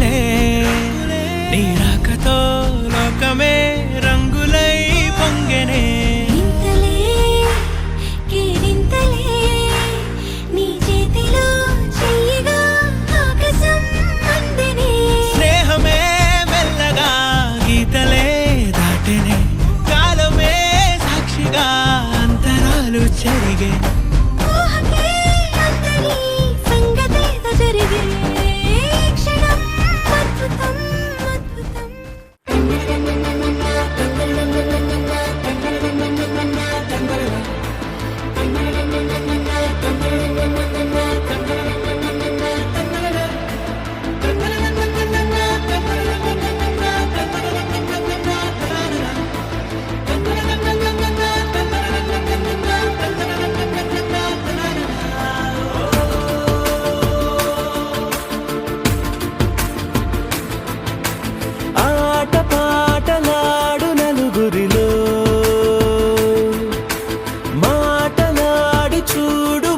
రంగులే నీ రాకతో లోకమే రంగులై పొంగెనే స్నేహమే మెల్లగా గీతలే దాటెనే కాలమే సాక్షిగా అంతరాలు చెరిగే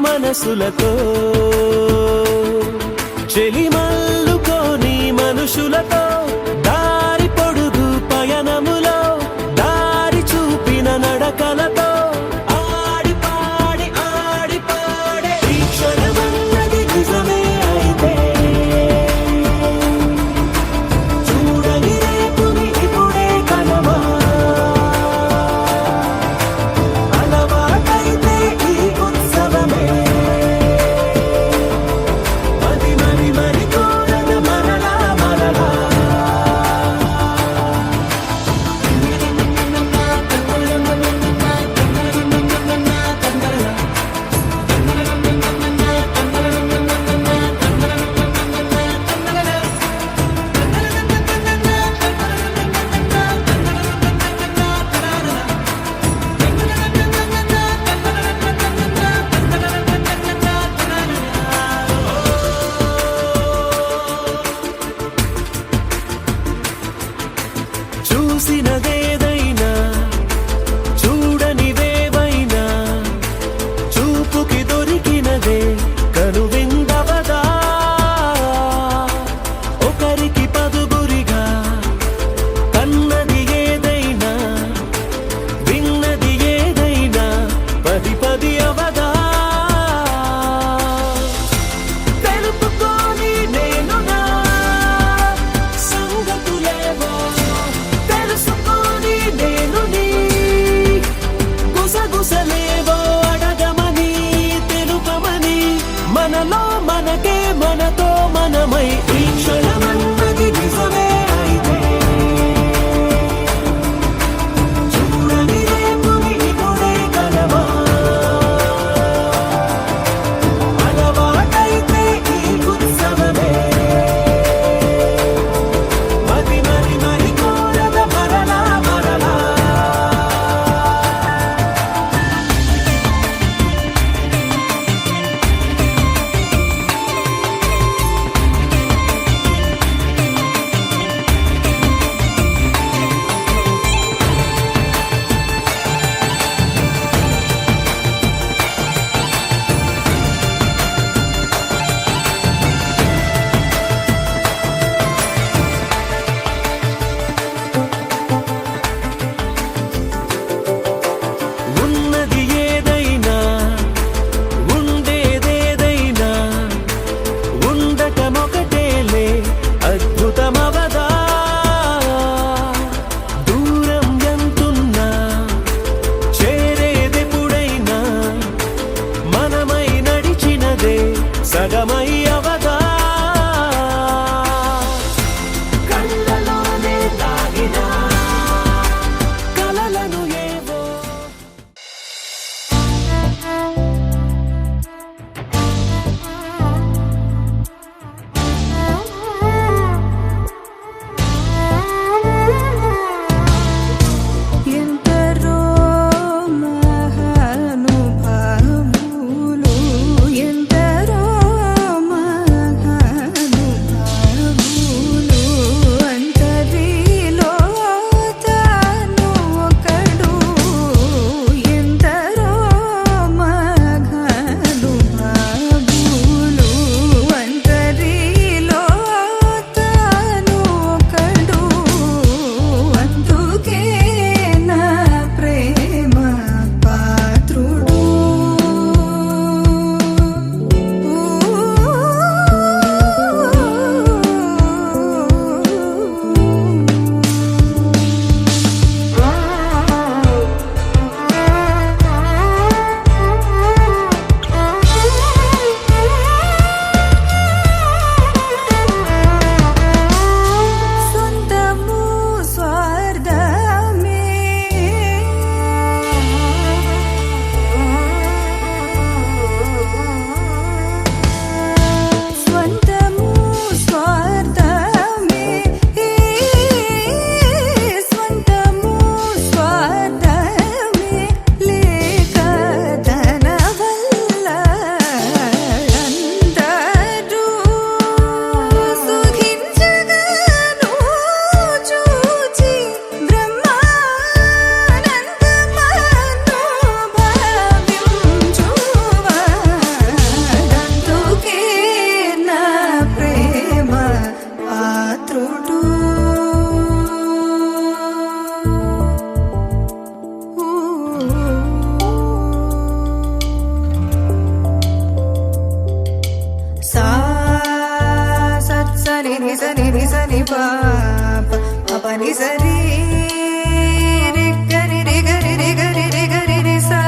మనసులతో చెలిమల్లుకోని మనుషులతో దారి పొడుగు పయనములో దారి చూపిన నడకలతో ఆడి పాడే ఈ క్షణమన్నది నిజమే అయితే చూడని రేపుని ఇప్పుడే కలవా అలవాటైతే ఈ ఉత్సవమే మరి కోరన మరలా ని సరి రి గరి రి గరి రి గరి రి గరి రి సా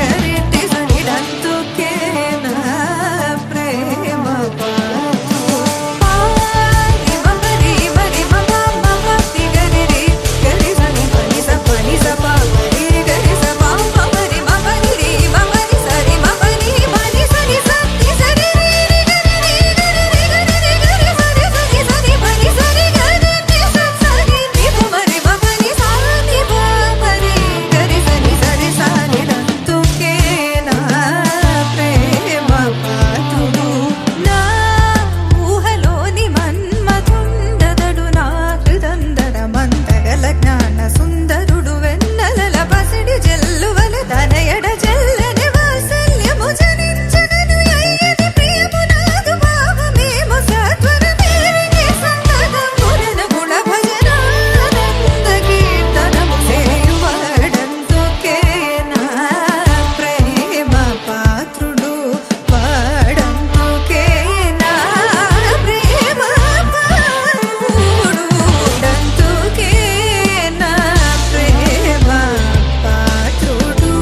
గరి టి సని డంతుకే నా ప్రేమ పారి మగరి మరి మగ మగ తి గరి రి గరి సని పని స పా గరి రి గరి స పా మరి మగరి రి మగరి సరి మగరి మరి సని స తి సరి రి రి గరి రి గరి రి గరి రి గరి సరి సని సని పని సరి గరి ని స సరి ని పు మరి మగని సా ని ప మరి గరి సని సరి సా ని డంతుకే నా ప్రేమ పాతుడు నా ఊహలోని మన్మథుండదడు నా హృదందర మందగల జ్ఞాన సుందరుడు వెన్నెలల పసిడి జల్లువల తనయడ జల్లని వాత్సల్యము జనించగను అయ్యది ప్రియము నాదు భావమేమో సత్వరమేరిని సంతతమురన గుణ భజనానంద కీర్తనము సేయువాడందుకే నా ప్రేమ పాత్రుడు వాడందుకే నా ప్రేమ పాత్రుడు డందుకే నా ప్రేమ పాత్రుడు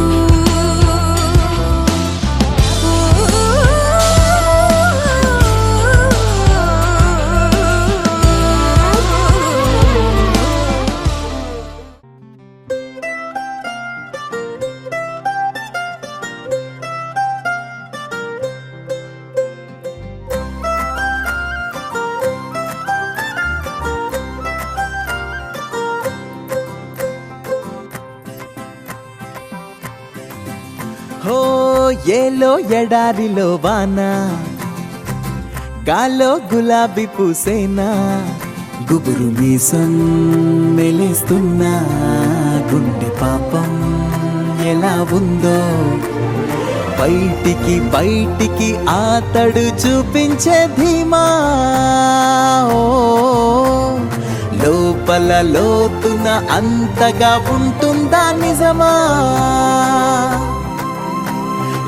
హో ఏలో ఎడారిలో వాన గాలో గులాబీ పూసేనా గుబురు మీసం మెలేస్తున్నా గుండె పాపం ఎలా ఉందో బయటికి బయటికి ఆతడు చూపించే ధీమా ఓ లోపల లోతున అంతగా ఉంటుందా నిజమా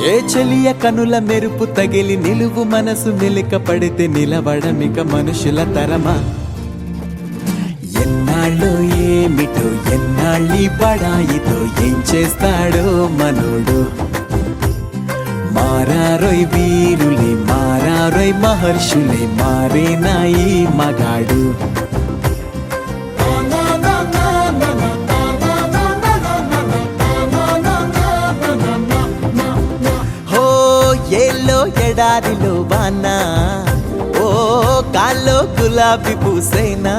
ఏ చెలియ కనుల మెరుపు తగిలి నిలువు మనసు మెలిక పడితే నిలబడమిక మనుషుల తరమా ఎన్నాళ్ళు ఏమిటో ఎన్నాళ్ళి పడాయితో ఏం చేస్తాడో మనోడు మారారోయ్ వీరులే మారారోయ్ మహర్షులే మారేనా ఈ మగాడు హో ఏలో ఎడారిలో వానా ఓ కాల్లో గులాబీ పూసేనా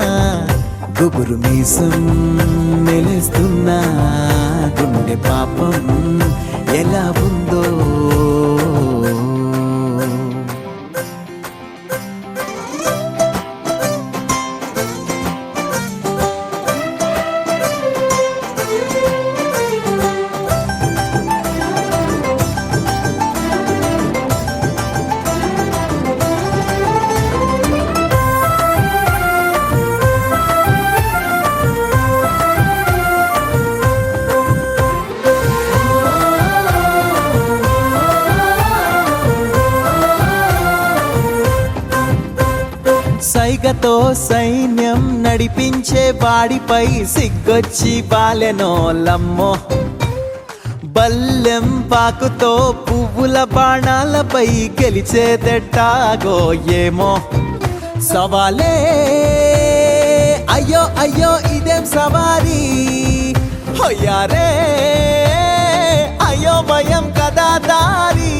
గుబురు మీసం మెలుస్తున్నా గుండె పాపం ఎలా ఉందో సైగతో సైన్యం నడిపించే వాడిపై సిగ్గొచ్చి బాలెనోలమ్మో బల్లెం పాకుతో పువ్వుల బాణాలపై గెలిచేదెట్టాగో ఏమో సవాలే అయ్యో అయ్యో ఇదేం సవారీ హొయ్యారే అయ్యో భయం కదా దారి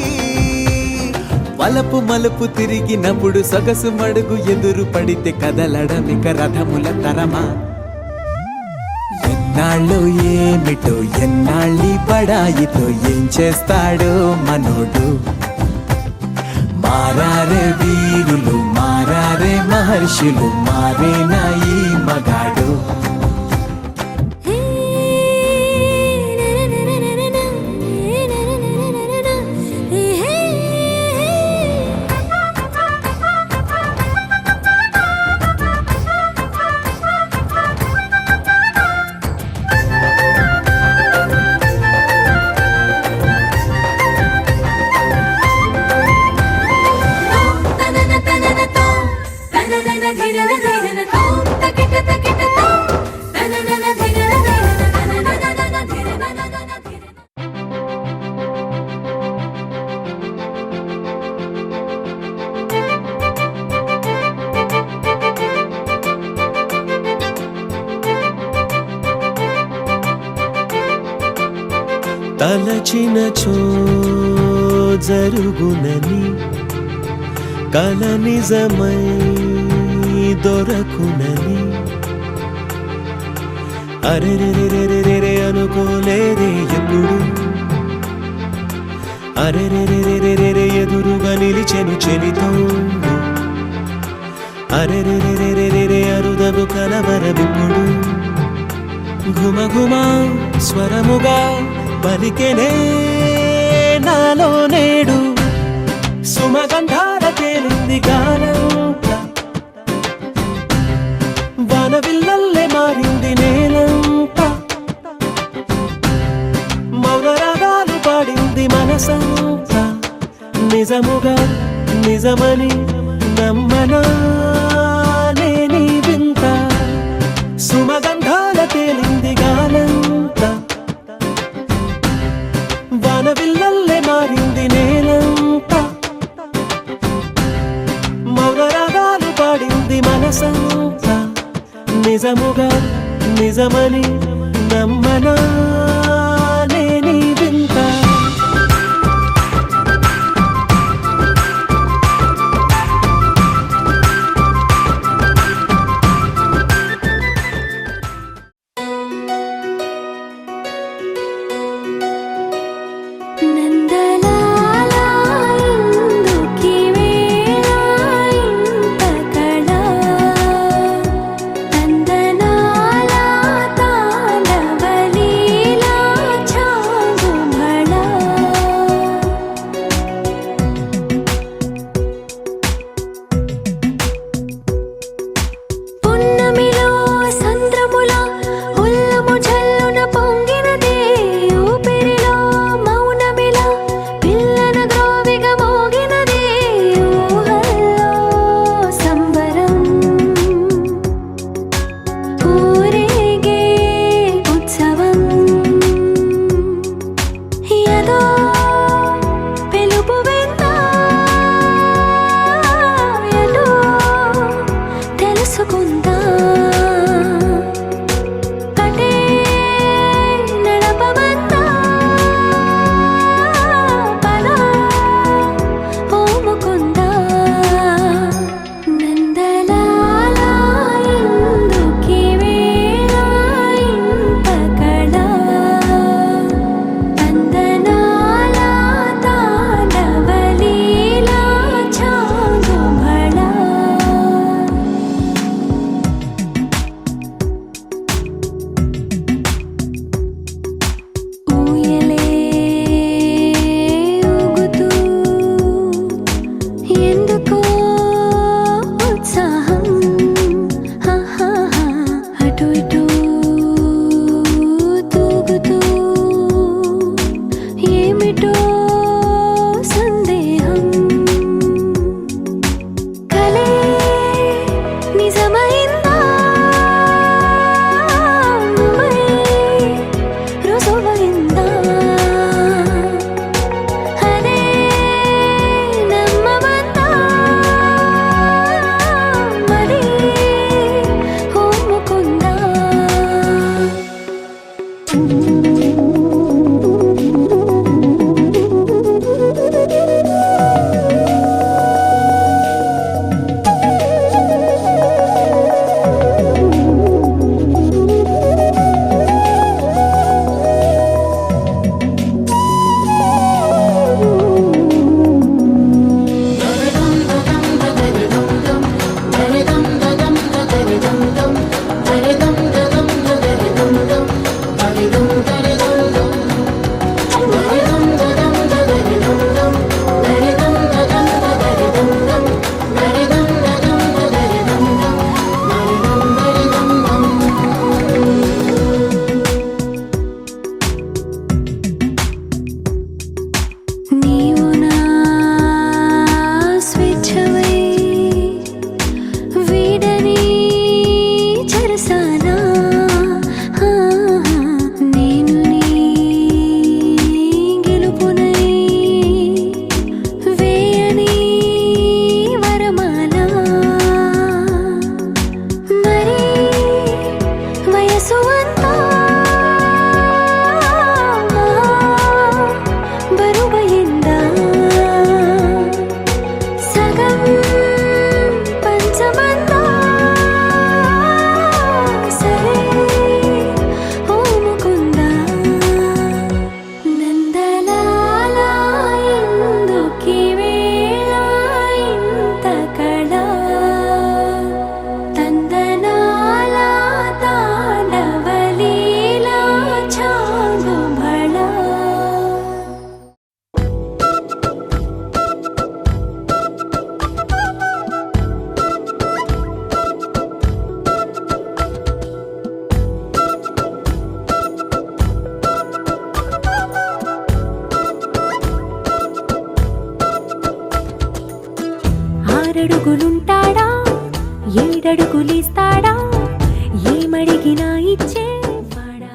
వలపు మలుపు తిరిగినప్పుడు సొగసు మడుగు ఎదురు పడితే కదలడమిక రథముల తరమా ఎన్నాళ్ళు ఏమిటో ఎన్నాళ్ళి బడాయితో ఏం చేస్తాడో మనోడు మారారే వీరులు మారారే మహర్షులు మారేనా ఈ మగాడు ధీరన ధీరన తో తకిట తకిట తో తలచినచో జరుగునని కల నిజమై దొరకునని అరెరెరెరెరెరె అనుకోలేదే ఎప్పుడు అరెరెరెరెరెరె ఎదురుగా నిలిచెను చెలితోడు అరెరెరెరెరెరె అరుదగు కలవరమిప్పుడు ఘుమఘుమ స్వరముగా పలికెనే నాలో నేడు సుమగంధాల తేలింది గానంత వానవిల్లల్లే మారింది నేలంత మౌన రాగాలు పాడింది మనసంత నిజముగా నిజమని నమ్మనా నేనీ వింత సుమగంధాల తేలింది గానంత వానవిల్లల్లే మారింది నేలంత మౌన రాగాలు పాడింది మనసంత నిజముగా నిజమని నమ్మనా నేనీ వింత ఏడడుగులిస్తాడా ఏమడిగినా ఇచ్చేవాడా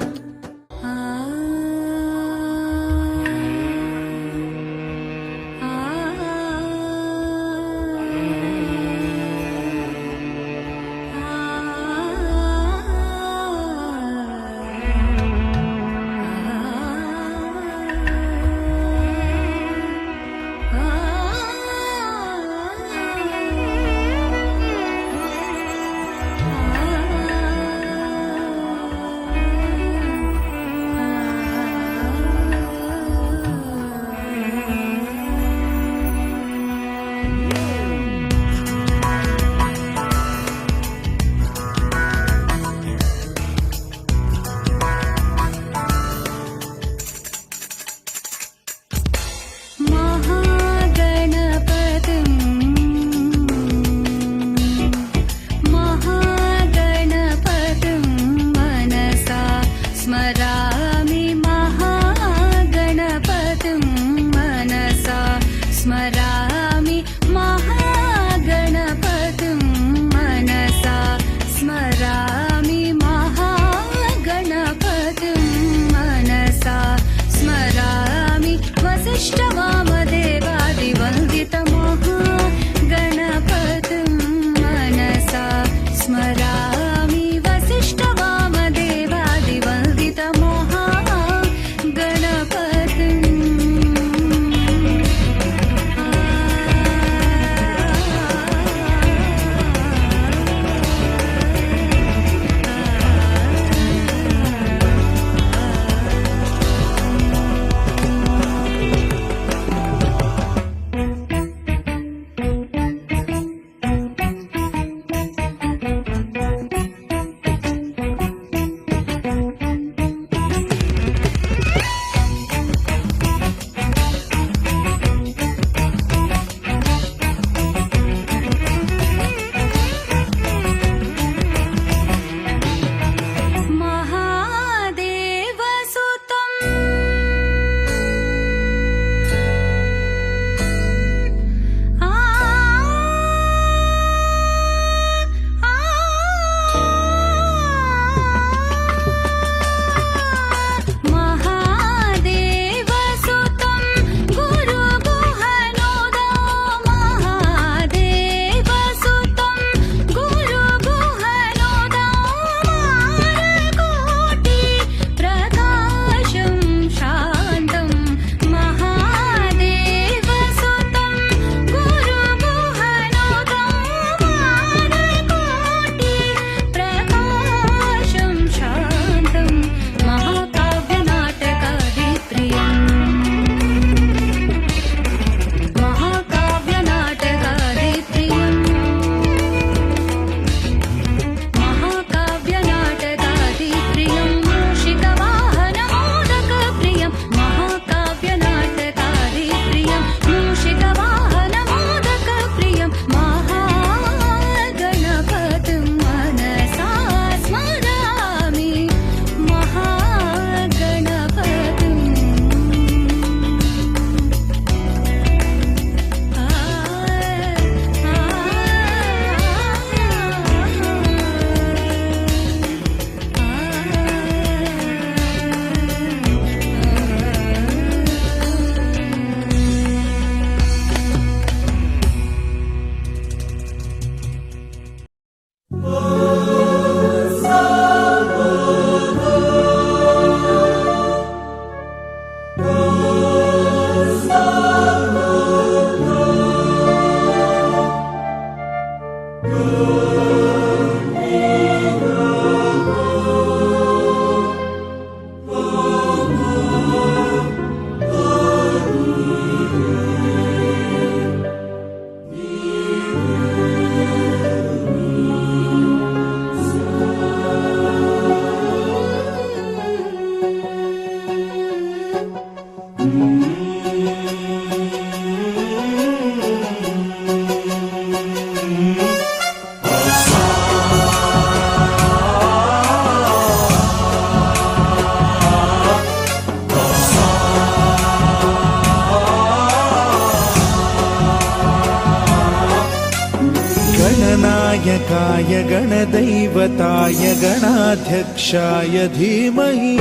गणनायकाय गणदैवताय गणाध्यक्षाय धीमहि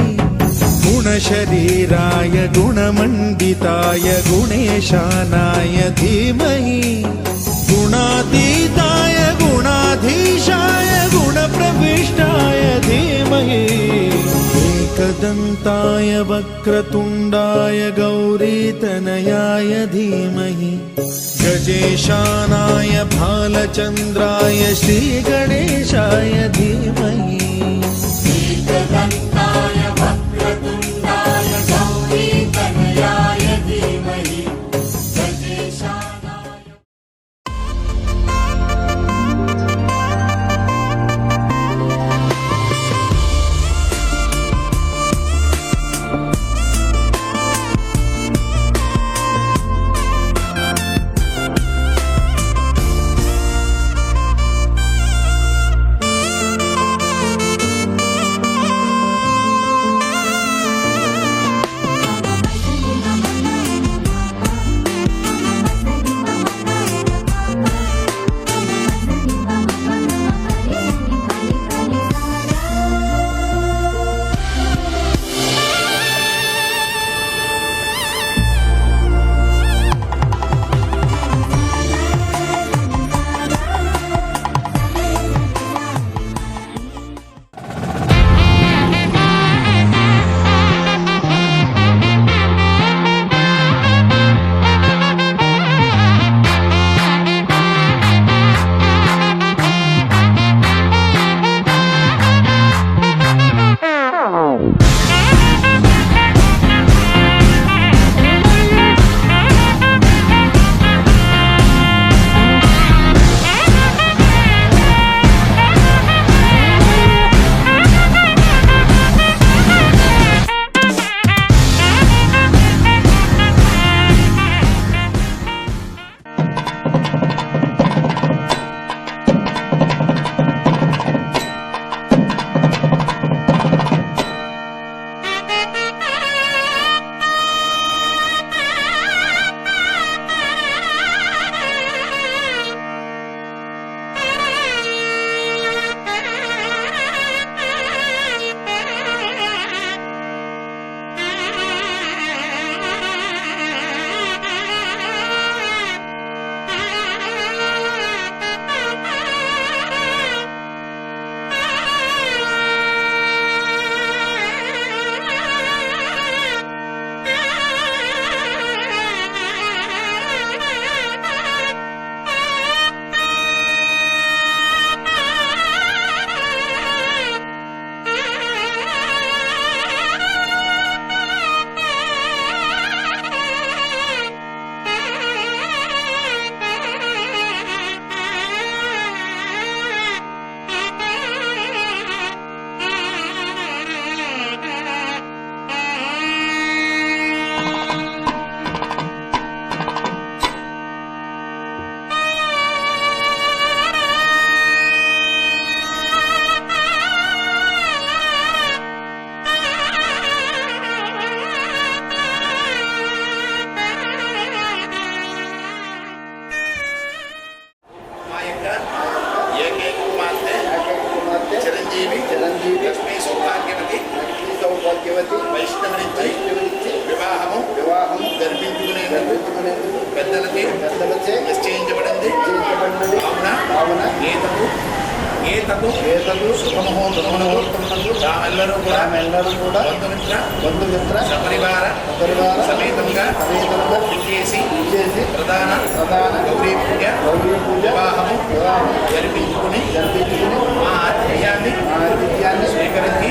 गुणशरीराय गुणमण्डिताय गुणेशानाय धीमहि गुणातीताय गुणाधीशाय गुणप्रविष्टाय धीमहि एकदन्ताय वक्रतुण्डाय गौरीतनयाय धीमहि गजेशानाय भालचन्द्राय श्रीगणेशाय धीमहि బంధుమిత్ర సపరివార సమేతంగా ప్రధాన గౌరీ పూజ వివాహము జరిపించుకుని మా ఆతిథ్యాన్ని స్వీకరించి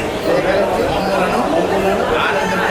మమ్ములను ఆనందింప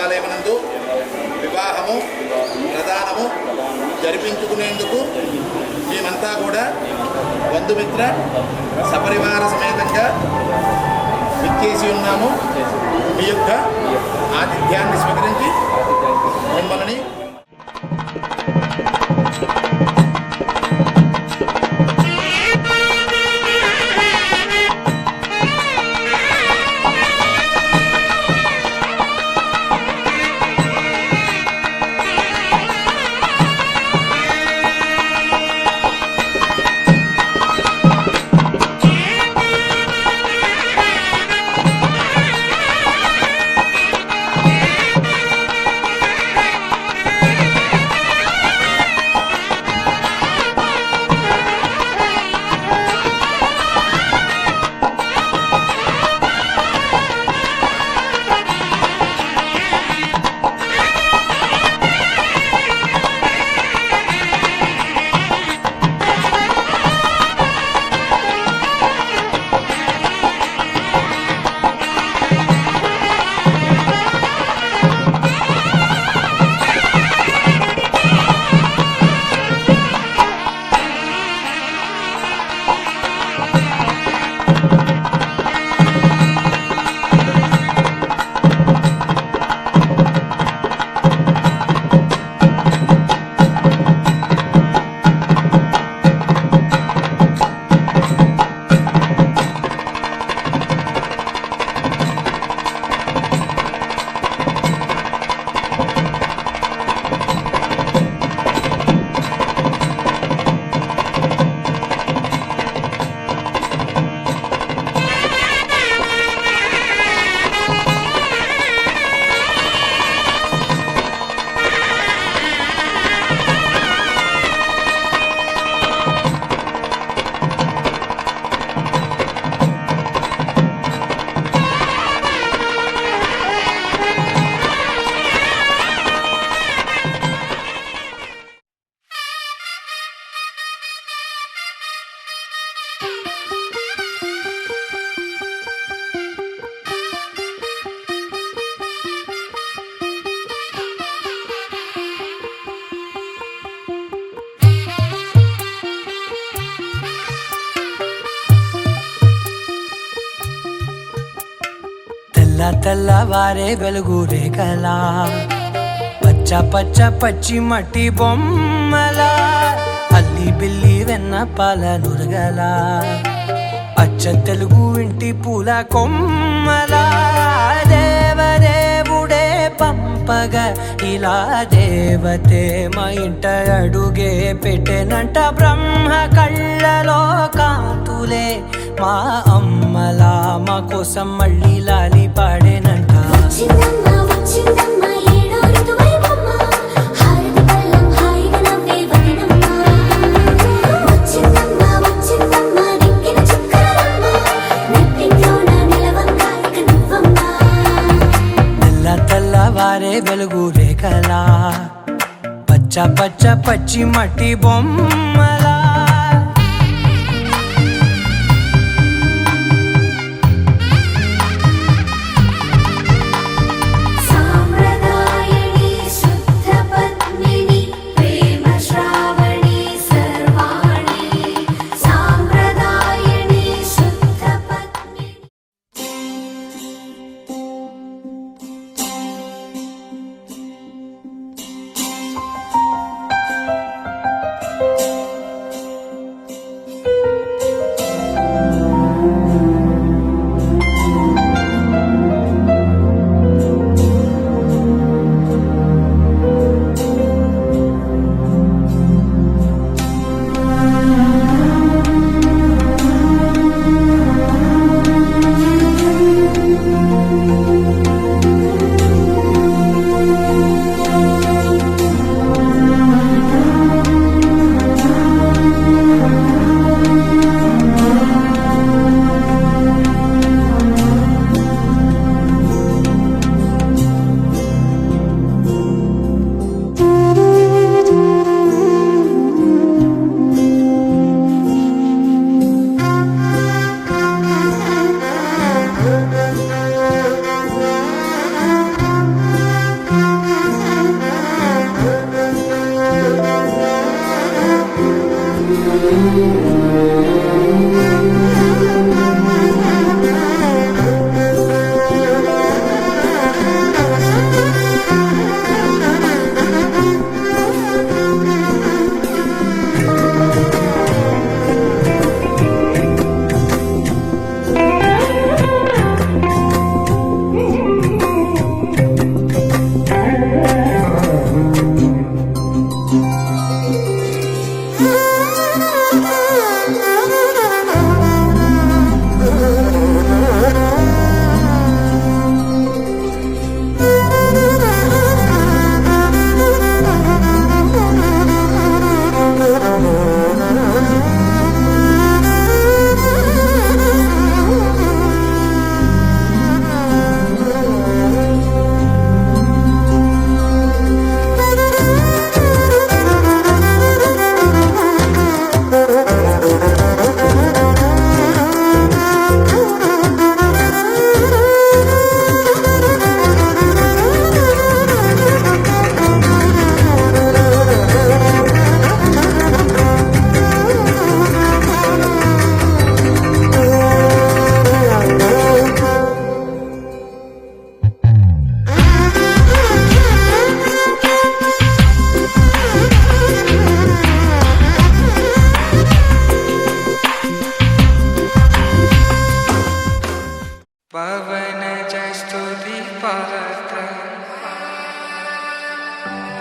దేవాలయమునందు వివాహము ప్రదానము జరిపించుకునేందుకు మేమంతా కూడా బంధుమిత్ర సపరివార సమేతంగా విచ్చేసి ఉన్నాము. మీ యొక్క ఆతిథ్యాన్ని స్వీకరించి మిమ్మల్ని తెల్లవారే వెలుగు రేఖలా పచ్చ పచ్చ పచ్చి మట్టి బొమ్మలా అల్లి బిల్లి వెన్న పాల నురగలా అచ్చ తెలుగు ఇంటి పూల కొమ్మలా దేవదేవుడే పంపగా ఇలా దేవతే మా ఇంట అడుగే పెట్టెనంట బ్రహ్మ కళ్ళలో కాంతులే మా అమ్మలా మా కోసం మళ్ళీ లాలి పాడేనంట. తెల్లవారే వెలుగు రేఖలా పచ్చ పచ్చ పచ్చి మట్టి బొమ్మలా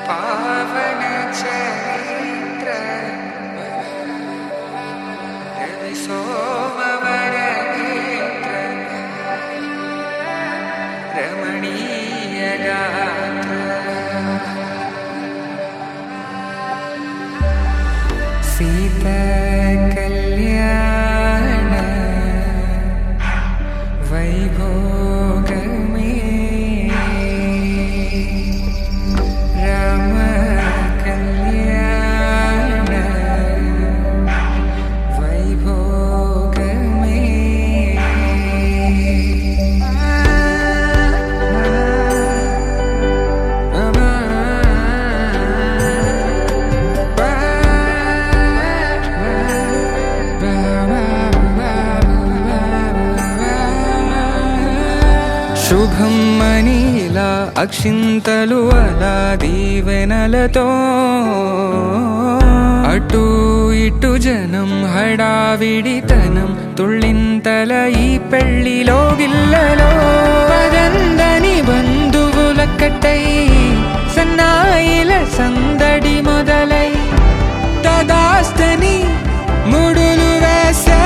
पावन चरित्र रवि सोमवर नेत्र रमणीय गात्र सीता कल्याण वैभोग में राम कल्याण वैभोग శుభం మనీలా అక్షింతలు అలా దీవెనలతో అటు ఇటు జనం హడావిడితనం తుళ్ళింతల ఈ పెళ్లిలో గిల్లలో పదందని బంధువులక్కటై సన్నాయిల సందడి మొదలై తదాస్తని ముడులు వేసా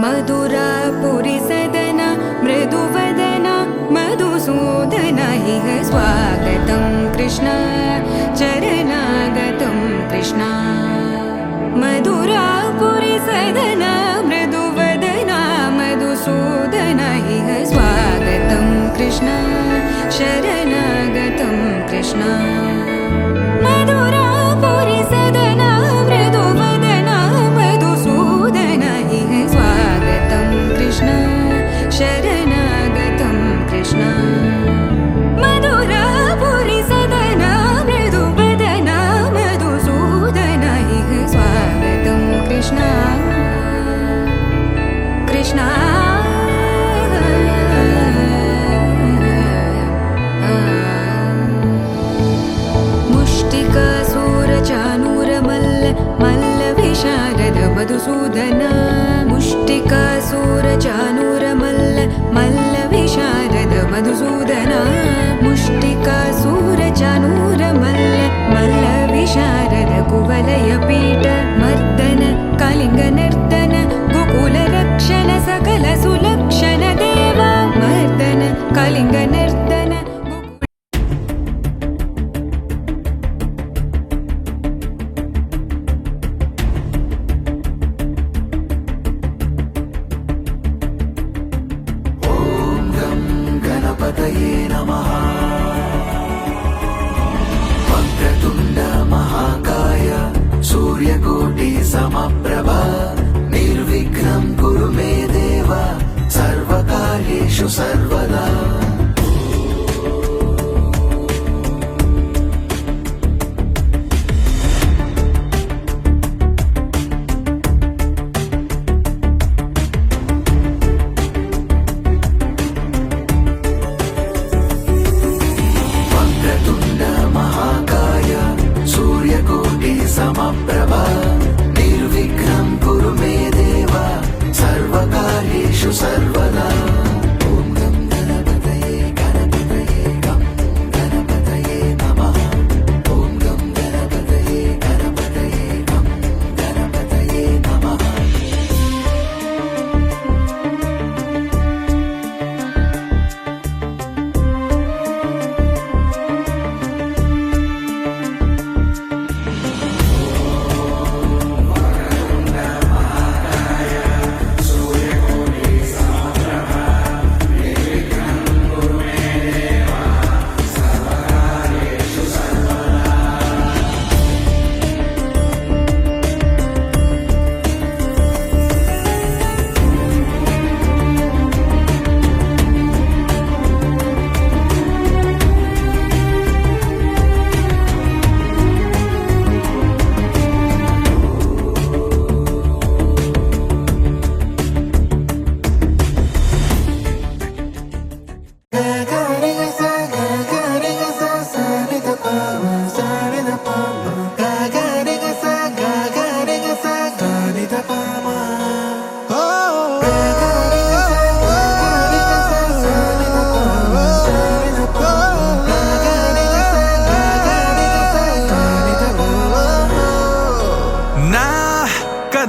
मधुरापुरी सदन मृदुवदन मधुसूदन इह स्वागतं कृष्ण चरणागतं कृष्ण मधुरापुरी सदन मृदुवदन मधुसूदन इह स्वागतं कृष्ण शरणागतं कृष्ण मधुरापुरी सदन मृदुवदन मधुसूदन इह स्वागतं कृष्ण शरणागतं कृष्ण मधुरापुरी सदन मृदुवदन मधुसूदन इह स्वागतं कृष्ण कृष्ण मुष्टिकासूरचानूरमल्ल मल्लविशारद मधुसूदन मुष्टिकासूरचानूरमल्ल मल्लविशारद मधुसूदन मुष्टिकासूरचानूरमल्ल मल्लविशारद कुवलयपीठ मर्दन कलिङ्गनर्दन गोकुलरक्षण सकल सुलक्षण देव मर्दन कलिङ्गनर्दन गणपतये नमः वक्रतुण्ड महाकाय सूर्यकोटि समप्रभा निर्विघ्नं कुरु मे देव सर्वकार्येषु सर्वदा समप्रभा निर्विघ्न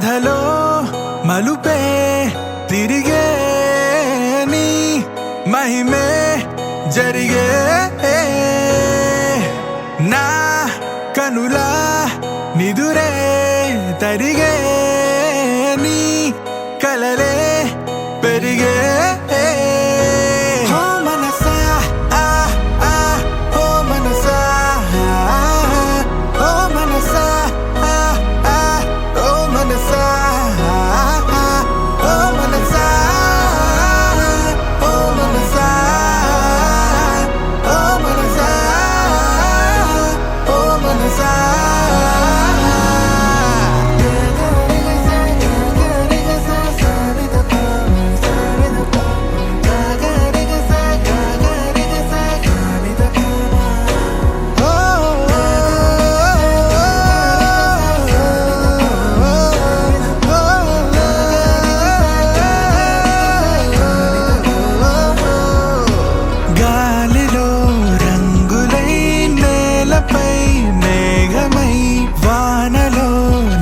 కథలో మలుపే తిరిగే నీ మహిమే జరిగే నా కనులా నిదురే తరిగే నీ కలలే పెరిగే ఓ మనసా ఓ మనసా ఓ మనసా ఓ మనసా ఓ మనసా ఓ మనసా ఓ మనసా ఓ మనసా గాలిలో రంగులై నేలపై మేఘమై వానలో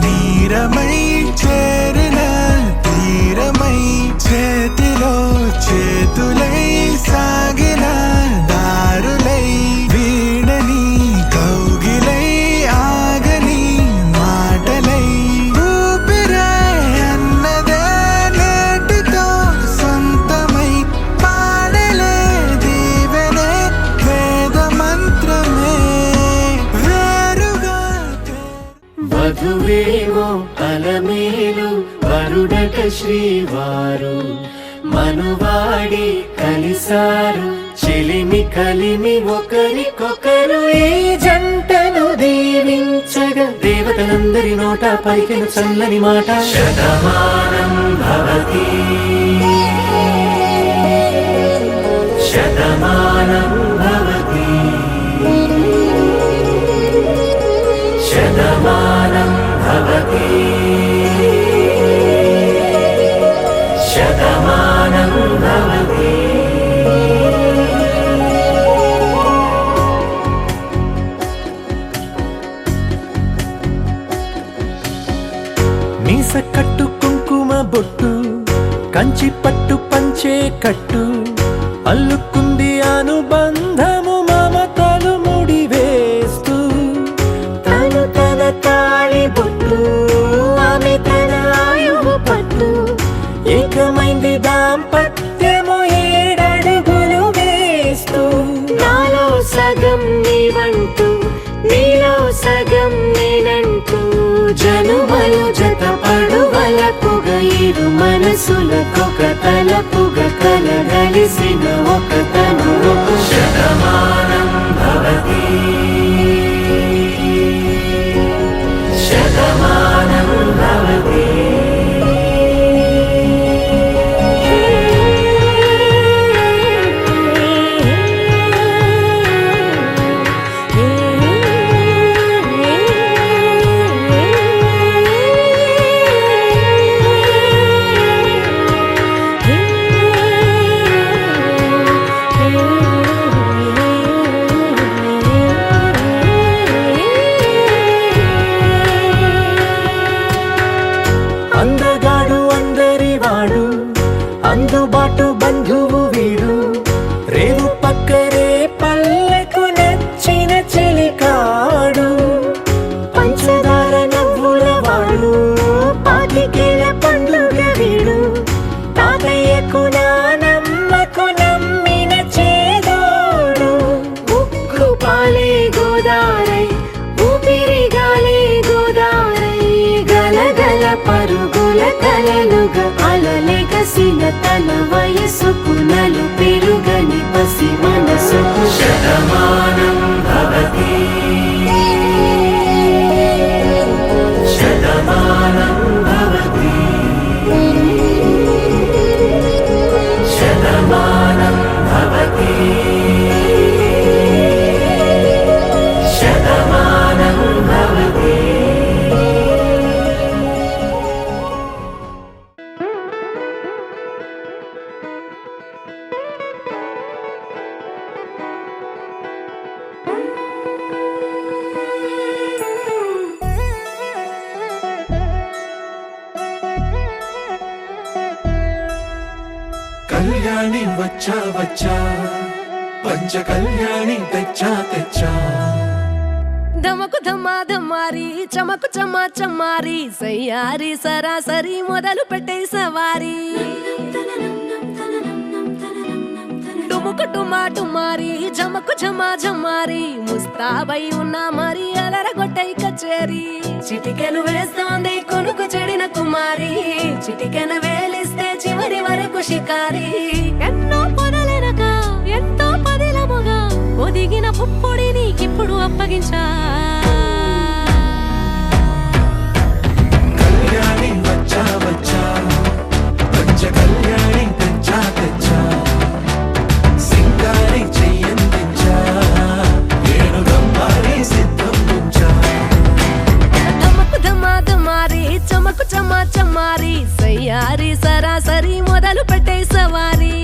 నీరమై చేరిన తీరమై చేతిలో చేతులై సాగిన దారులై వీడని కౌగిలై ఆగని మాటలై ఊపిరే అన్నదే నేటితో సొంతమై పాడలే దీవెనే వేద మంత్రమే వేరుగా వధువేమో అలమేలు వరుడట శ్రీవారు మనువాడి కలిసారు చెలిమి కలిమి ఒకరికొకరు ఈ జంటను దీవించగా దేవతలందరి నోట పలికిన చల్లని మాట శతమానం భవతి శతమానం భవతి శతమానం భవతి శతమానం భవతి మీస కట్టు కుంకుమ బొట్టు కంచి పట్టు పంచే కట్టు అల్లుకుంది అనుబంధము మమతలు ముడివేస్తూ తను తన తాళి బొట్టు ఆమె తన ఆయువు పట్టు ఏకమైంది దాంపత్యము 7 అడుగులు వేస్తూ నాలో సగం నీవంటూ నీలో సగం నేనంటూ జనుమలు జత పడువలపుగ ఇరు మనసులకొక తలపుగ కలగలిసిన ఒక తను శతమానం భవతి శతమానం భవతి అందగాడు అందరివాడు అందుబాటు బంధువు వీడు రేవు పక్కరే పల్లెకు నచ్చిన చెలికాడు పంచదార నవ్వుల వాడు పాతికేల పండుగ వీడు తాతయ్యకు నానమ్మకు నమ్మిన చేదోడు ఉక్కు పాలే గోదారై ఊపిరి గాలే గోదారై గలగల పరుగుల కలలుగా అలలెగసిన తన వయసుకు నలు పెరుగని పసి మనసుకు శతమానం భవతి శతమానం భవతి శతమానం భవతి శతమానం భవతి కళ్యాణి వచ్చా వచ్చా పంచ కళ్యాణి తెచ్చా తెచ్చా ధమకు ధమా ధమారి చమకు చమా చమారి సయ్యారి సరాసరి మొదలు పెట్టే సవారి డుముకు డుమా డుమారి జమకు ఝమా ఝమారి ముస్తాబై ఉన్నా మరి అలరగొట్టై కచేరి చిటికెను వేస్తోంది కొనుకు చెడిన కుమారి చిటికెను వేలిస్తే చివరి వరకు షికారి ఎన్నో పొదలెనక ఎంతో పదిలముగా ఒదిగిన పుప్పొడి నీకిప్పుడు అప్పగించా కళ్యాణి వచ్చా వచ్చా పంచ కళ్యాణి తెచ్చా తెచ్చా సింగారి చెయ్యందించా ఏనుగమ్మారి సిద్ధం ఉంచా ధమకు ధమా ధమారి చమకు చమా చమారి సయ్యారి సరాసరి మొదలు పెట్టే సవారి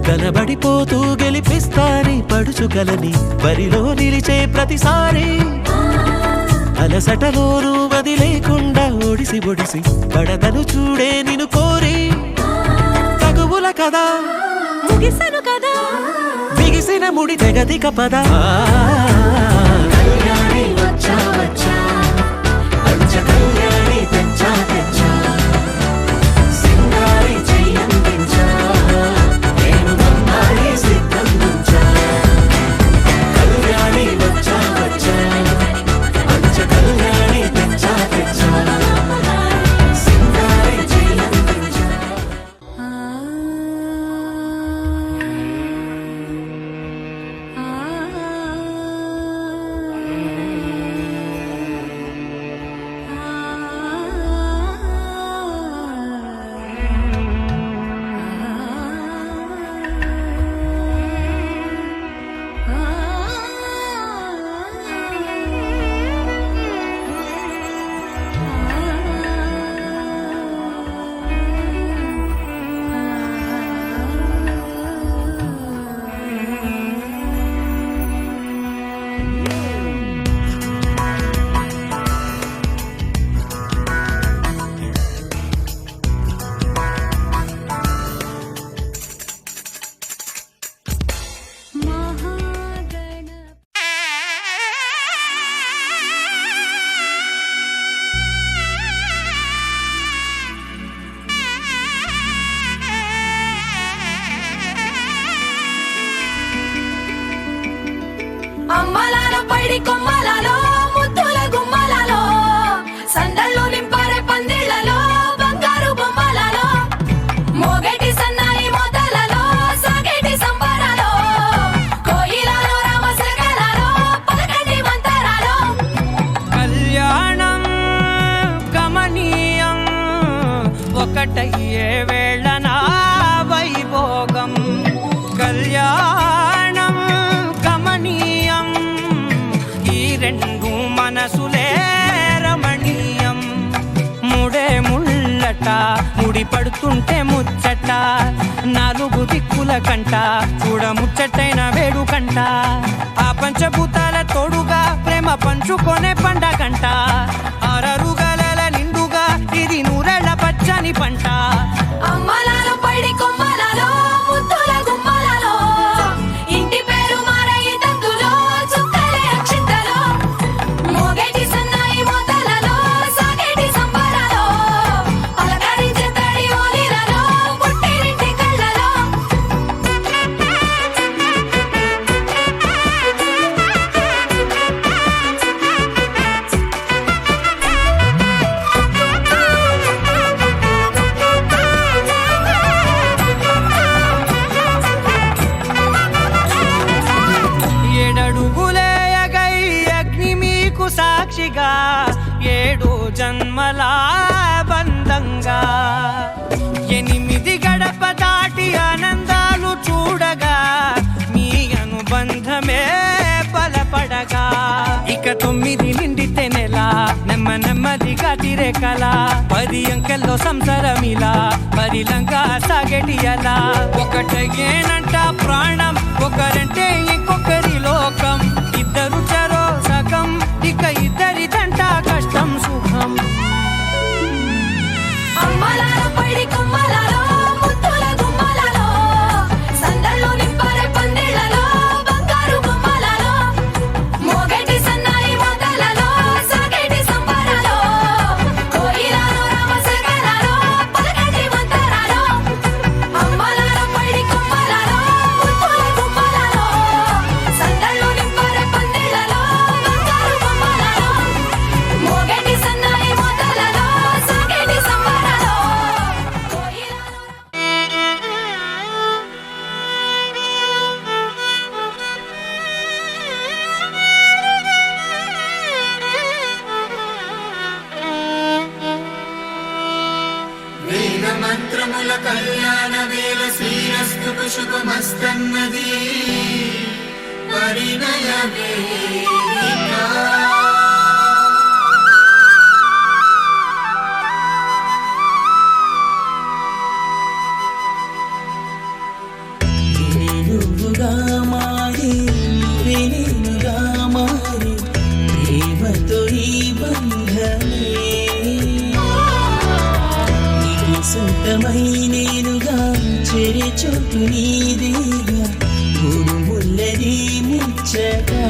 కలబడిపోతూ గెలిపిస్తాని పడుచుకలని బరిలో నిలిచే ప్రతిసారి అలసటలోనూ వదిలేకుండా ఒడిసి ఒడిసి పడదను చూడే నిన్ను కోరి తగువుల కదా ముగిసను కదా బిగిసిన ముడి తెగదిక పద కళ్యాణి వచ్చా వచ్చా పంచ కళ్యాణి తెచ్చా తెచ్చా సింగారి చెయ్యందించా ఏనుగమ్మారి సిద్ధం ఉంచా కళ్యాణి వచ్చా వచ్చా పంచ కళ్యాణి తెచ్చా తెచ్చా సింగారి చెయ్యందించా అమ్మలాలో పైడి కొమ్మలలో ముద్దుల గుమ్మలలో సందళ్ళు నింపారే పందిళ్లలో బంగారు బొమ్మలలో మోగేటి సన్నాయి మోతలలో సాగేటి సంబరాలో కోయిలలో రామశకలలో పలకండి మంతరాలో కళ్యాణం గమనీయం ఒకటయ్యే వేళనా వైభోగం కళ్యాణం గమనీయం ఈ రెండు మనసులే రమణీయం ముడే ముళ్ళట ముడి పడుతుంటే ముచ్చట నాలుగు దిక్కుల కంట చూడ ముచ్చటైన వేడుకంట ఆ పంచభూతాల తోడుగా ప్రేమ పంచుకొనే పండగంట అరరుగల నిండుగా ఇది నూరెళ్ళ పచ్చని పంట అమ్మలాలో పైడి కొమ్మలలో ముద్దుల గుమ్మలలో ఇంటి పేరు మారయి తందులో చుక్కలే అక్షింతలో మోగేటి సన్నాయి మోతలలో సాగేటి సంబరాలో పలకరి సాక్షిగా 7 జన్మల బంధంగా 8 గడప దాటి ఆనందాలు చూడగా మీ అనుబంధమే బలపడగా ఇక 9 నిండితే నెల నెమ్మదిగా తిరే కల 10 అంకెల్లో సంసారమిలా పరిలంగా సాగేటియలా ఒకటేనంట ప్రాణం ఒకరంటే ఇంకొకరి లోకం ఇద్దరు చరో సగం ఇక ఇద్దరిదంట కష్టం సుఖం అమ్మలాలో పడి కొమ్మలాలో ముత్తుల గుమ్మలాలో సందల్లో నింపారే పందిళ్ళలో బంగారు బొమ్మలాలో మోగేటి సన్నాయి మోతలలో సాగేటి సంబరాలో కోయిలాలో రామశేఖరాలో పలకటి మంతరాలో అమ్మలాలో పడి కొమ్మలాలో ముత్తుల గుమ్మలాలో సందల్లో నింపారే పందిళ్ళలో బంగారు బొమ్మలాలో మోగేటి సన్నాయి మోతలలో సాగేటి సంబరాలో కోయిలాలో వేద మంత్రముల కళ్యాణ వేల శ్రీరస్తు శుభమస్తన్నది పరిణయ వేదిక నువ్వుగా మారి నేనుగా మారి ప్రేమతో ఈ బంధమే నీ సొంతమై నేనుగా చెరి చోటు నీదేగా గురుముల్లది ముచ్చగా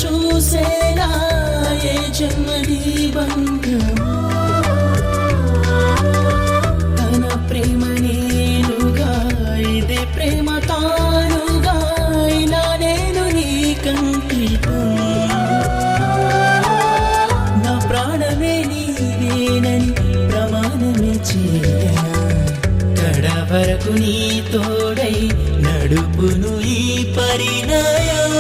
చూసేనా ఏ జన్మది బంధము తన ప్రేమ నేనుగా ఇదే ప్రేమ తానుగా ఇలా నేను నీ కంకితం నా ప్రాణమే నీవేనని ప్రమాణమే చేయనా కడ వరకు నీ తోడై నడుపును ఈ పరిణయం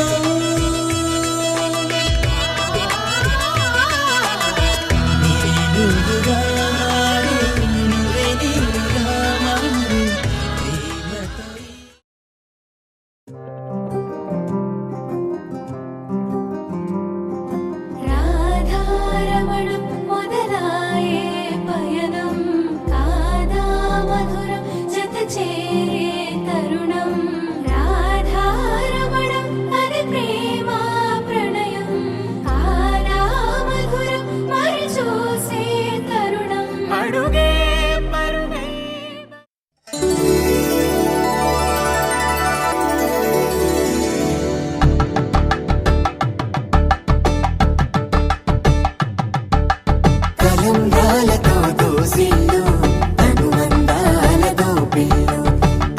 రాధారమణం మొదలాయే పయనం కాదా మధురం జత చేరే తరుణం రాధారమణం అది ప్రేమ ప్రణయం కాదా మధురం మరి చూసే తరుణం అడుగే పరుగే కలంబ్రాలతో దోసిళ్ళు అనుబంధాలతో పిల్లు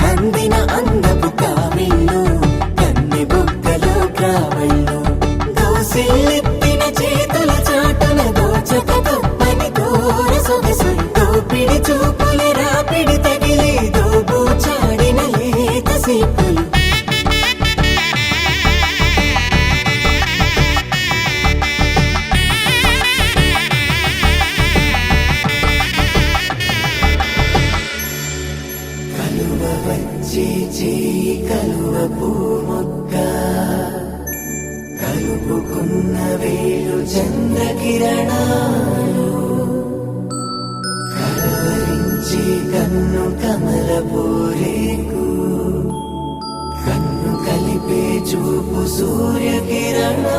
అందిన అందపు కావిళ్ళు కన్నె బుగ్గలో ట్రావెళ్ళు దోసిళ్ళెత్తిన చేతుల చాటున దోచక తప్పని దూర సొగసు దోపిడి చూపుల రాపిడి తగిలే దోబూచాడిన లేత సీపులు కలువ వచ్చే చేయి కలువ పూ మొక్క కలుపుకున్న వేలు చంద్రకిరణాలు కలవరించే కన్ను కమల పూరేకు కన్ను కలిపే చూపు సూర్యకిరణాలు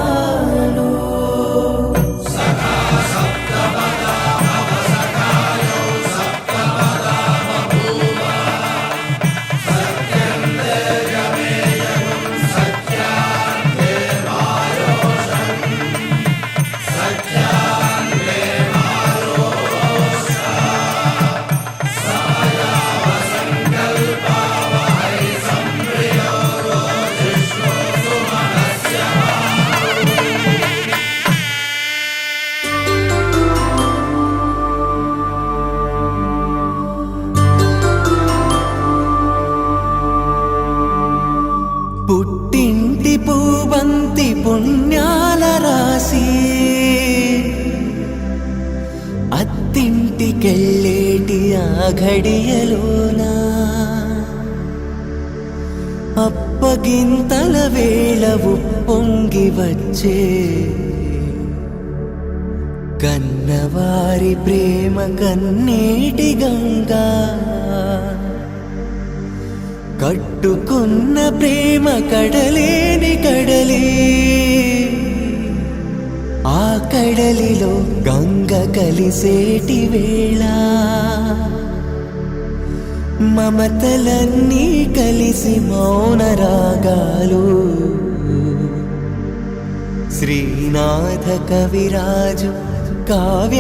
సదా సప్తమ పుణ్యాల రాసి అత్తింటికెళ్ళేటి ఆ ఘడియలోనా అప్పగింతల వేళ ఉప్పొంగి వచ్చే కన్నవారి ప్రేమ కన్నీటి గంగా కట్టుకున్న ప్రేమ కడలేని కడలి ఆ కడలిలో గంగ కలిసేటి వేళ మమతలన్నీ కలిసి మౌన రాగాలు శ్రీనాథ కవిరాజు కావ్యామృతాలు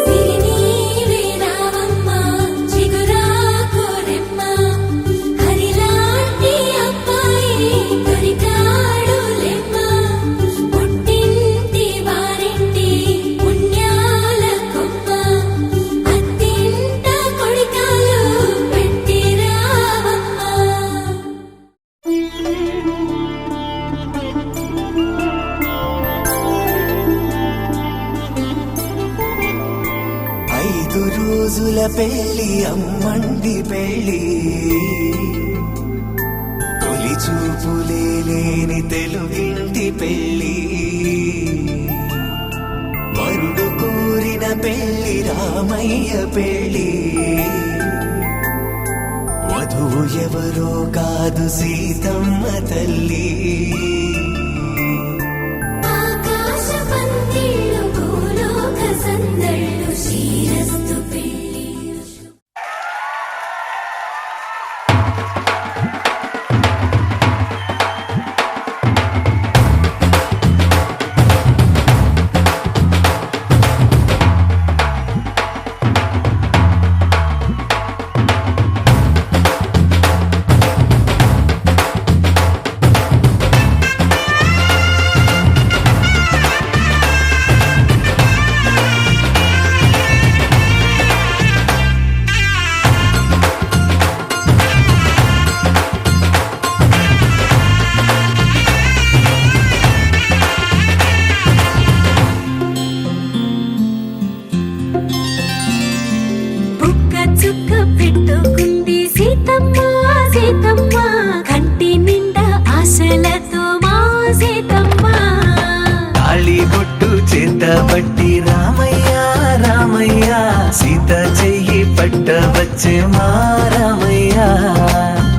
సిరినీవే రావమ్మ చిగురాకు రెమ్మ హరిలాంటి అబ్బాయి దొరికాడు లెమ్మ పుట్టింటి వారింటి పుణ్యాల కొమ్మ అత్తింట కొడికాలు పెట్టి రావమ్మ 5 రోజుల పెళ్లి అమ్మండి పెళ్లి తొలి చూపులే లేని తెలుగింటి పెళ్లి వరుడు కోరిన పెళ్లి రామయ్య పెళ్లి వధువు ఎవరో కాదు సీతమ్మ తల్లి ఆకాశ పందిళ్ళు భూలోక సందళ్ళు శ్రీరస్తు పెళ్లి బుక్క చుక్క పెట్టుకుంది సీతమ్మ సీతమ్మ కంటి నిండా ఆశలతో మా సీతమ్మ తాళి బొట్టు చేతబట్టి రామయ్య రామయ్య సీత చెయ్యి పట్ట వచ్చే మా రామయ్య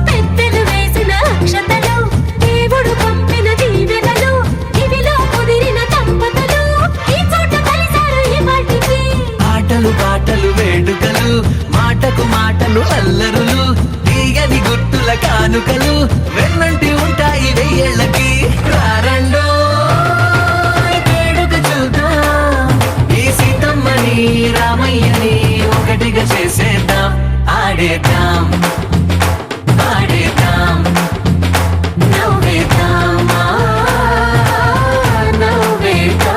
పెద్దలు వేసిన అక్షతలు దేవుడు పంపిన దీవెనలు ఇవిలో కుదిరిన దంపతులు ఈ చోట కలిసారు ఈ వాటికి ఆటలు పాటలు వేడుకలు మాటకు మాటలు అల్లరులు తీయని గుట్టుల కానుకలు వెన్నంటి ఉంటాయి వెయ్యేళ్ళకి రారండో వేడుక చూద్దాం ఈ సీతమ్మని రామయ్యని ఒకటిగా చేసేద్దాం ఆడేద్దాం ఆడేద్దాం నవ్వేద్దాం నవ్వేద్దాం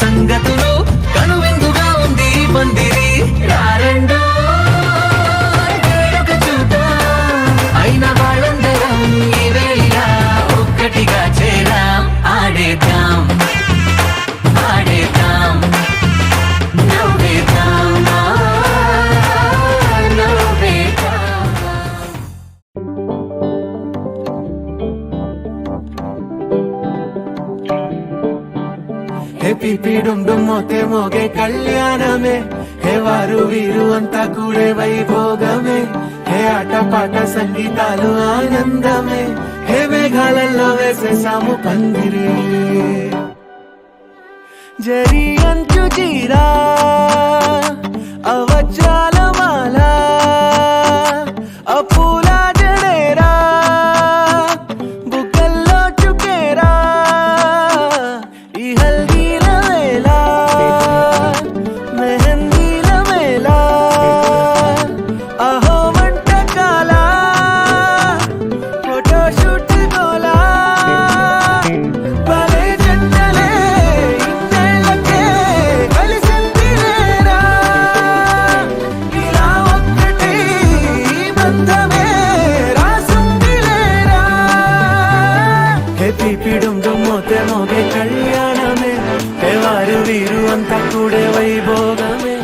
సంగతులు కనువిందుగా ఉంది ఈ పందిరి రారండో వేడుక చూద్దాం అయిన వాళ్ళందరం ఈ వేళ ఒక్కటిగా చేరాం ఆడేద్దాం ఆడేద్దాం నవ్వేద్దాం నవ్వేద్దాం హే పిపి డుమ్ డుమ్ మోతే మోగే కళ్యాణమే హే వారు వీరు అంతా కూడే వైభోగమే హే ఆటపాట సంగీతాలు ఆనందమే హే మేఘాలలో వేసేసాము పందిరి జరి అంచు చీరా అవజ్రాల మాల అపూల జడేరా బుగ్గల్లో చుకేరా ఈ హల్దీల వేళ మెహందీల వేళ అహో వంటకాల ఫోటోషూట్ గోలా భలే జంటలే ఇన్నేళ్ళకే కలిసింది లేరా ఇలా ఒక్కటే ఈ బంధమే రాసుంది లేరా హే పిపి డుమ్ డుమ్ మోతే మోగే కళ్యాణమే హే వారు వీరు అంతా కూడే వైభోగమే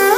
ఆ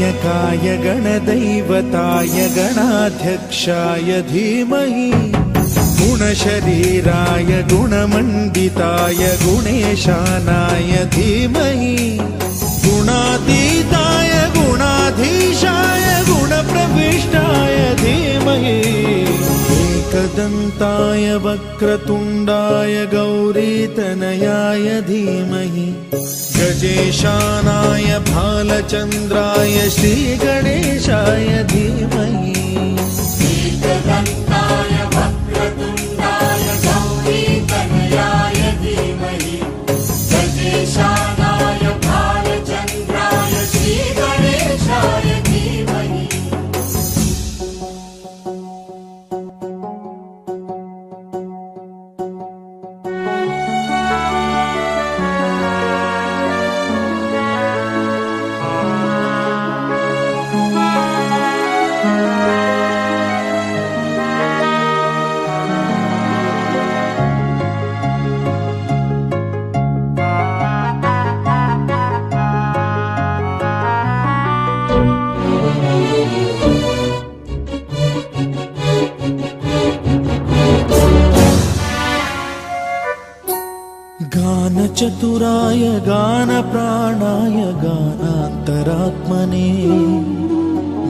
गणनायकाय गणदैवताय गणाध्यक्षाय धीमहि गुणशरीराय गुणमण्डिताय गुणेशानाय धीमहि गुणातीताय गुणाधीशाय गुणप्रविष्टाय धीमहि एकदन्ताय वक्रतुण्डाय गौरीतनयाय धीमहि गजेशानाय भालचन्द्राय श्रीगणेशाय धीमहि एकदन्ताय वक्रतुण्डाय गौरीतनयाय धीमहि गजेशानाय भालचन्द्राय श्रीगणेशाय धीमहि गानचतुराय गानप्राणाय गानान्तरात्मने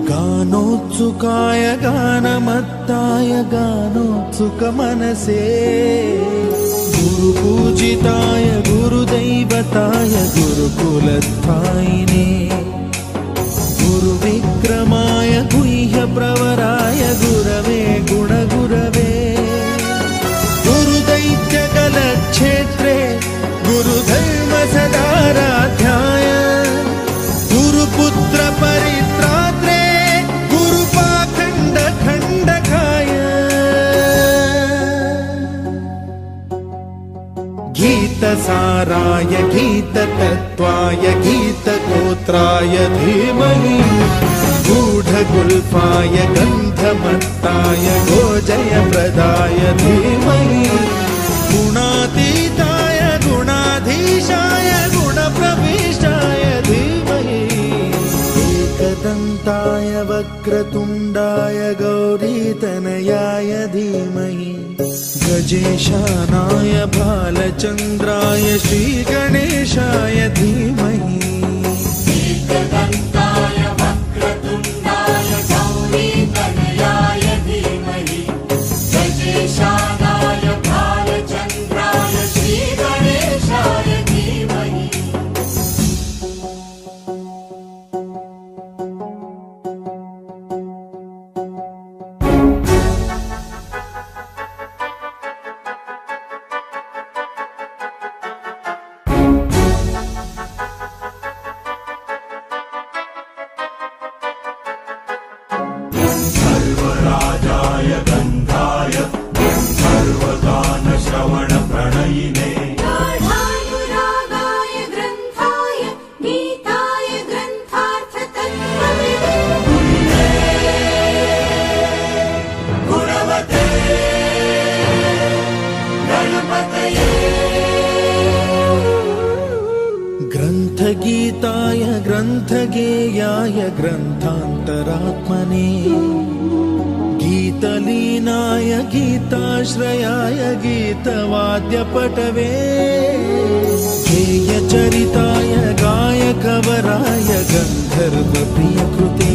गानोत्सुकाय गानमत्ताय गानोत्सुकमनसे गुरुपूजिताय गुरुदैवताय गुरुकुलस्थायिने गुरुविक्रमाय गुह्यप्रवराय गुरवे गुणगुरवे गुरुदैत्यकलक्षेत्रे गुरुधर्म सदाराध्याय गुरुपुत्र परित्रात्रे गुरुपाखण्ड खण्डकाय गीतसाराय गीततत्त्वाय गीतगोत्राय धीमहि गूढगुल्फाय गन्धमत्ताय गोजयप्रदाय धीमहि गुणातीताय गुणाधीशाय गुणप्रविष्टाय धीमहि एकदन्ताय वक्रतुण्डाय गौरीतनयाय धीमहि गजेशानाय भालचन्द्राय श्रीगणेशाय धीमहि एकदन्ताय वक्रतुण्डाय गौरीतनयाय धीमहि गजेशानाय भालचन्द्राय श्रीगणेशाय धीमहि सर्वराजाय गन्धाय सर्वगानश्रवणप्रणयिने गाढानुरागाय ग्रन्थाय गीताय ग्रन्थार्थतत्त्वविदे गुणवते गणपतये ग्रन्थगीताय ग्रन्थगेयाय ग्रन्थान्तरात्मने गीतलीनाय गीताश्रयाय गीतवाद्यपटवे गेयचरिताय गायकवराय गन्धर्वप्रियकृते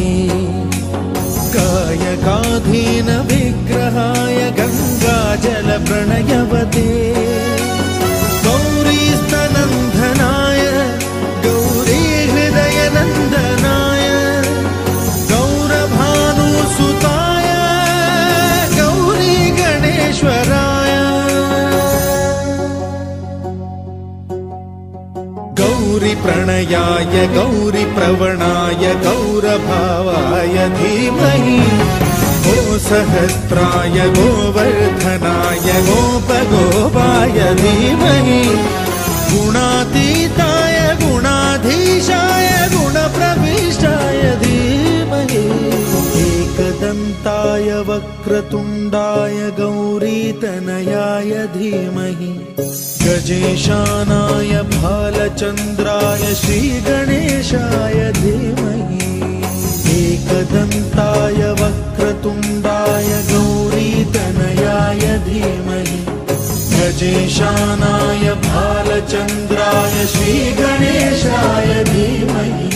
गायकाधीन विग्रहाय गङ्गाजलप्रणयवते गौरीस्तनन्दनाय गौरीहृदयनन्दनाय गौरभानुसुताय गौरी गणेश्वराय गौरीप्रणयाय गौरीप्रवणाय गौरभावाय धीमहि गोसहस्राय गोवर्धनाय गोपगोपाय धीमहि गुणातीताय गुणाधीशाय गुणप्रविष्टाय धीमहि एकदन्ताय वक्रतुण्डाय गौरीतनयाय धीमहि गजेशानाय भालचन्द्राय श्रीगणेशाय धीमहि एकदन्ताय वक्रतुण्डाय गौरीतनयाय धीमहि गजेशानाय भालचन्द्राय श्रीगणेशाय धीमहि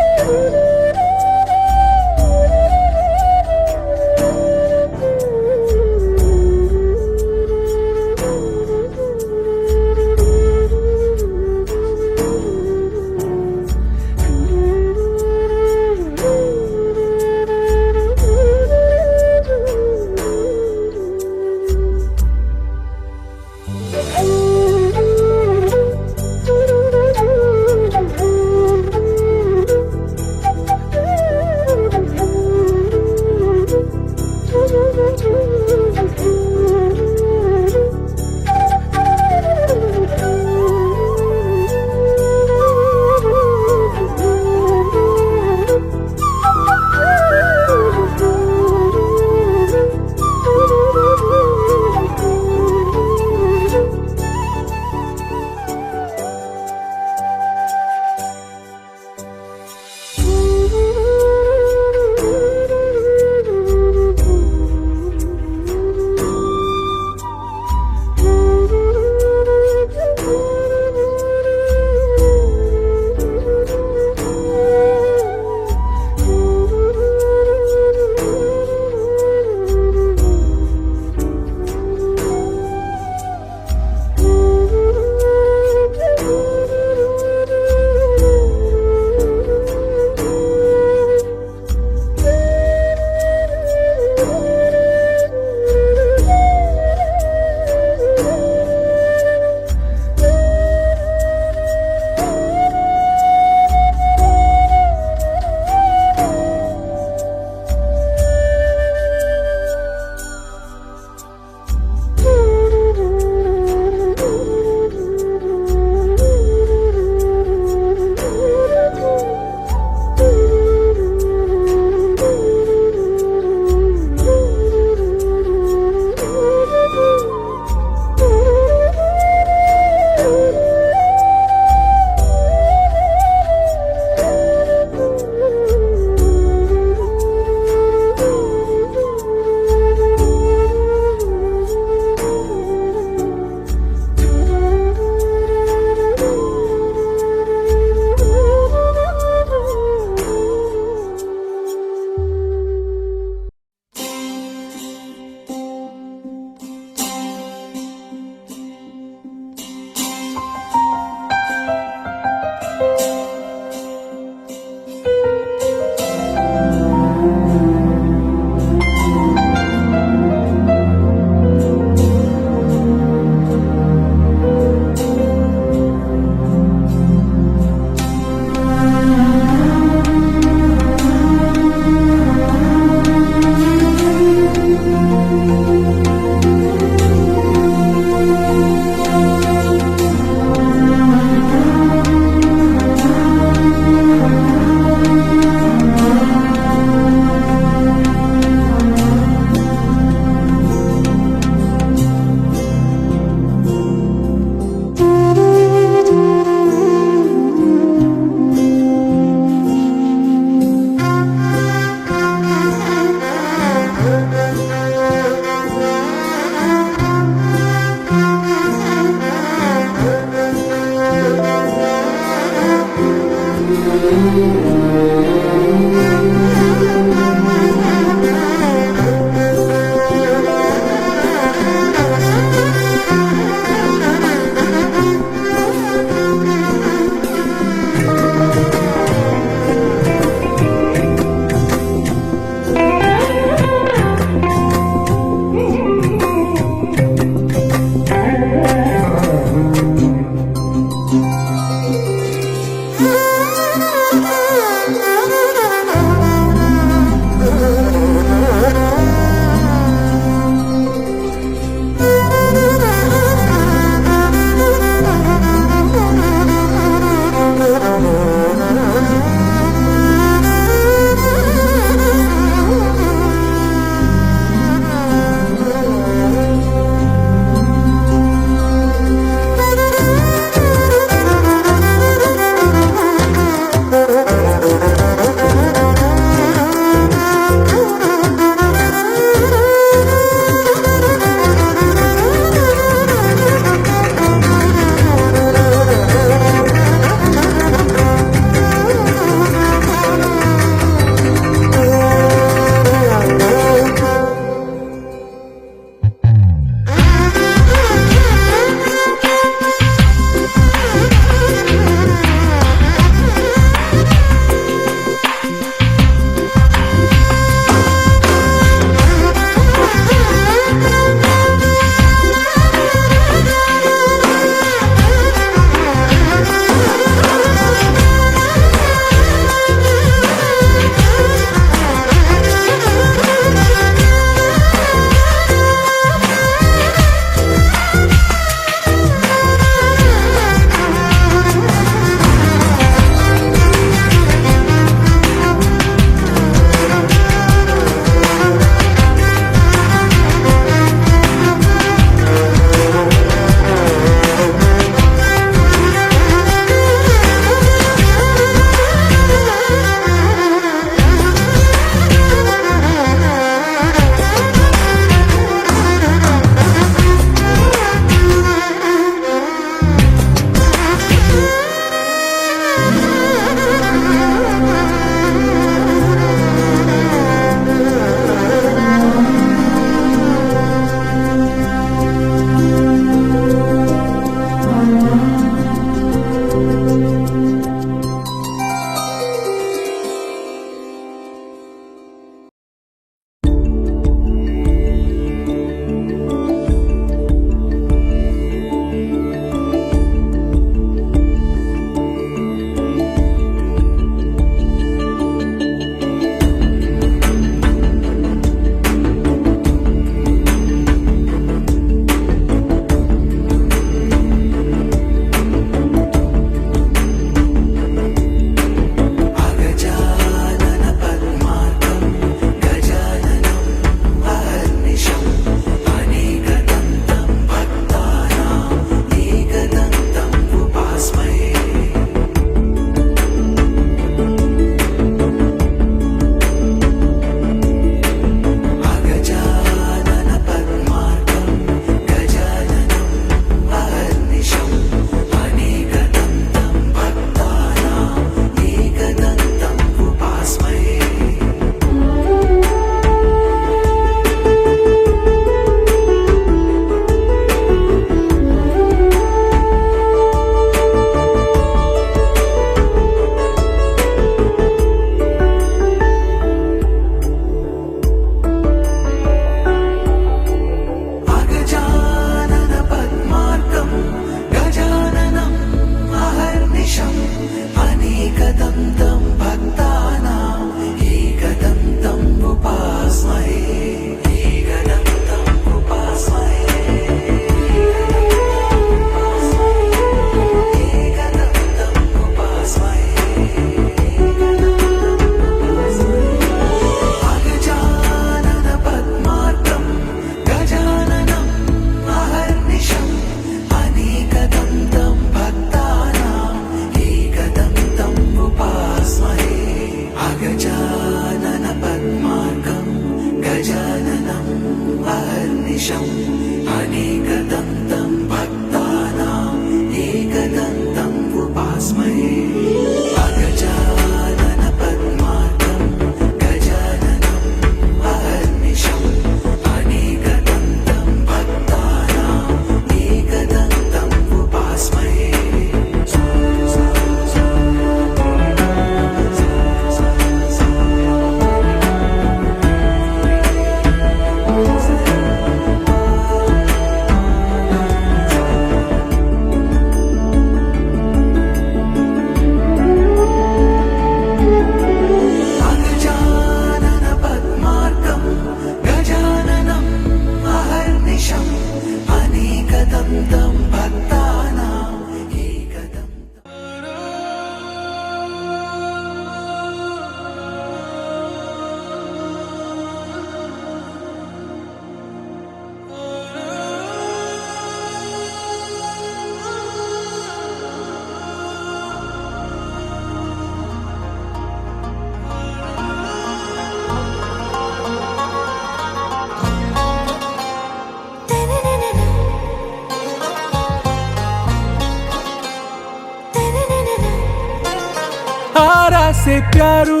సే ప్యారు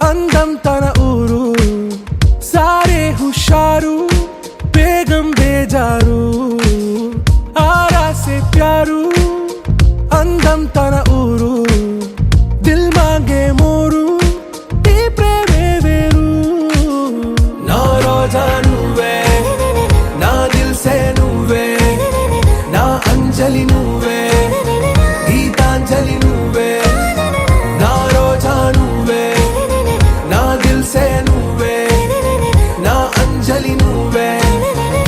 అందం తన ఊరు సారే హుషారు బేగం బేజారు ఆరా సే ప్యారు అందం తన ఊరు దిల్ మాంగే మోరు ఈ ప్రేమే వేరు నా రోజా నువ్వే నా దిల్ సే నువ్వే నా అంజలి నువ్వే గీతాంజలి నువ్వే నా రోజా నువ్వే నా దిల్ సే నువ్వే నా అంజలి నువ్వే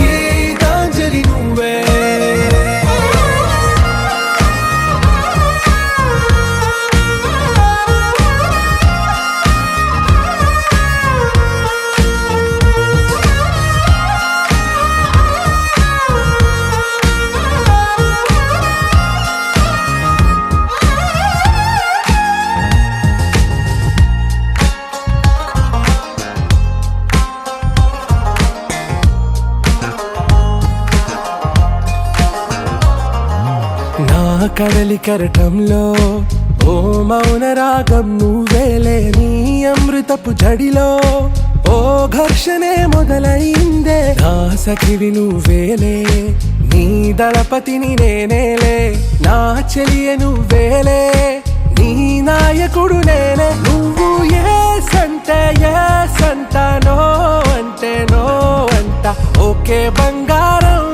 గీతాంజలి నువ్వే నా కడలి కరటంలో ఓ మౌన రాగం నువ్వేలే నీ అమృతపు జడిలో ఓ ఘర్షణే మొదలైందే నా సఖివి నువ్వేలే నీ దళపతిని నేనేలే నా చెలియ నువ్వేలే నీ నాయకుడు నేనే నువ్వు ఏ సంట నో అంటే నో అంట ఓకే బంగారం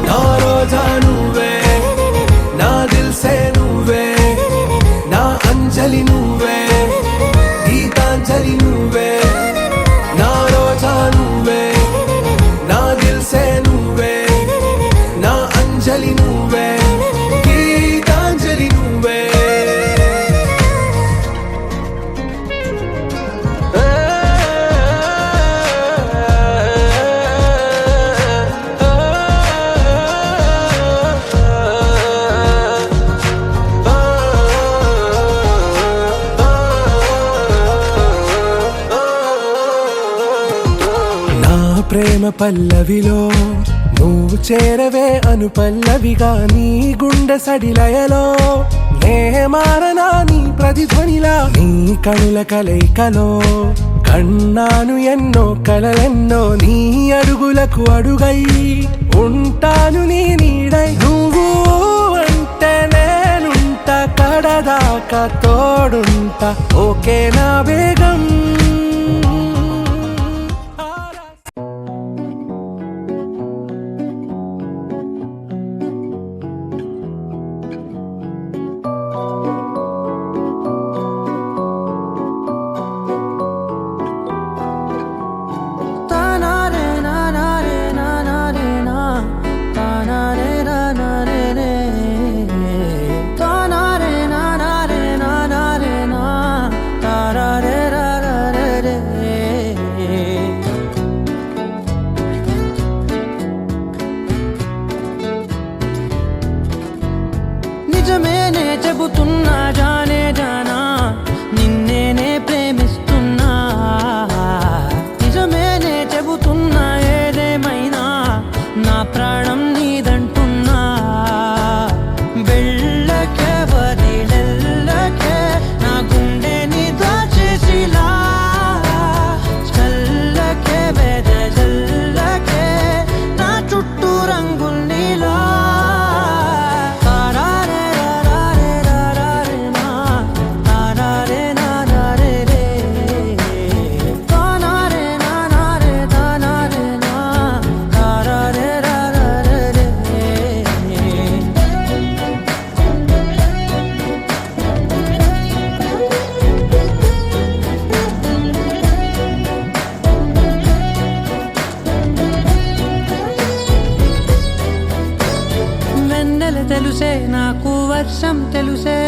నా రోజా నువ్వే నా దిల్ సే నువ్వే నా అంజలి నువ్వే గీతాంజలి నువ్వే నా రోజా నువ్వే నా దిల్ సే నువ్వే నా అంజలి నువ్వే గీతాంజలి నువ్వే నా ప్రేమ పల్లవిలో నువ్వు చేరవే అను పల్లవిగా నీ గుండె సడిలయలో నే మారనా నీ ప్రతిధ్వనిలా నీ కనుల కలయికలో కన్నాను ఎన్నో కలలెన్నో నీ అడుగులకు అడుగై ఉంటాను నీ నీడై నువ్వు అంటే నేనుంట కడదాకా తోడుంట ఓకే నా వేగం నిజమేనే చెబుతున్నా జానే జానా నిన్నేనే ప్రేమిస్తున్నా నిజమేనే చెబుతున్నా ఏదేమైనా నా ప్రాణం నీదంటున్నా వెళ్ళకే వదిలెళ్ళకే నా గుండెని దాచేసిలా చల్లకే వెదజల్లకే నా చుట్టూ రంగుల్నిలా తెలుసే నాకు వర్షం తెలుసే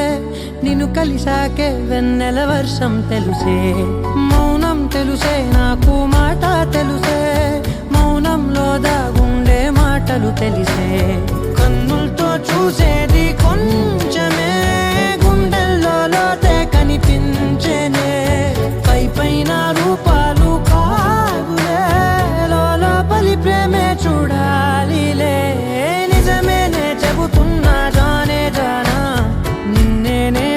నిన్ను కలిసాకే వెన్నెల వర్షం తెలుసే మౌనం తెలుసే నాకు మాట తెలుసే మౌనంలో దాగుండే మాటలు తెలిసే కన్నులతో చూసేది కొంచెమే గుండెల్లో లోతే కనిపించేనే పై పైన రూపాలు కాదులే లోపలి ప్రేమే చూడాలిలే నిజమేనే చెబుతున్నా జానే జానా నిన్నేనే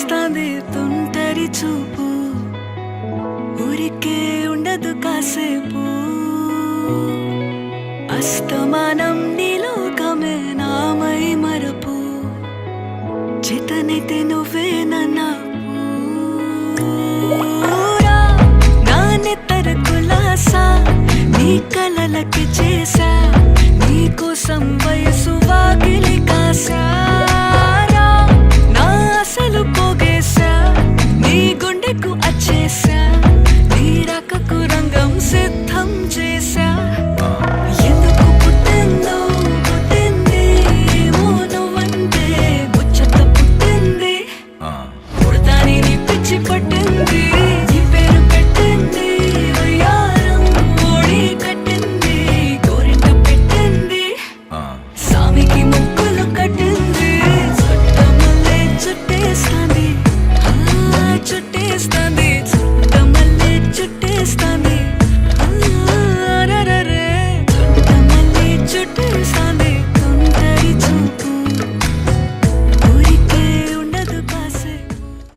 ఊరిస్తాంది తుంటరి చూపు ఊరికే ఉండదు కాసేపు అస్తమానం నీలోకమే నామై మరపు చేతనైతే నువ్వే నన్నా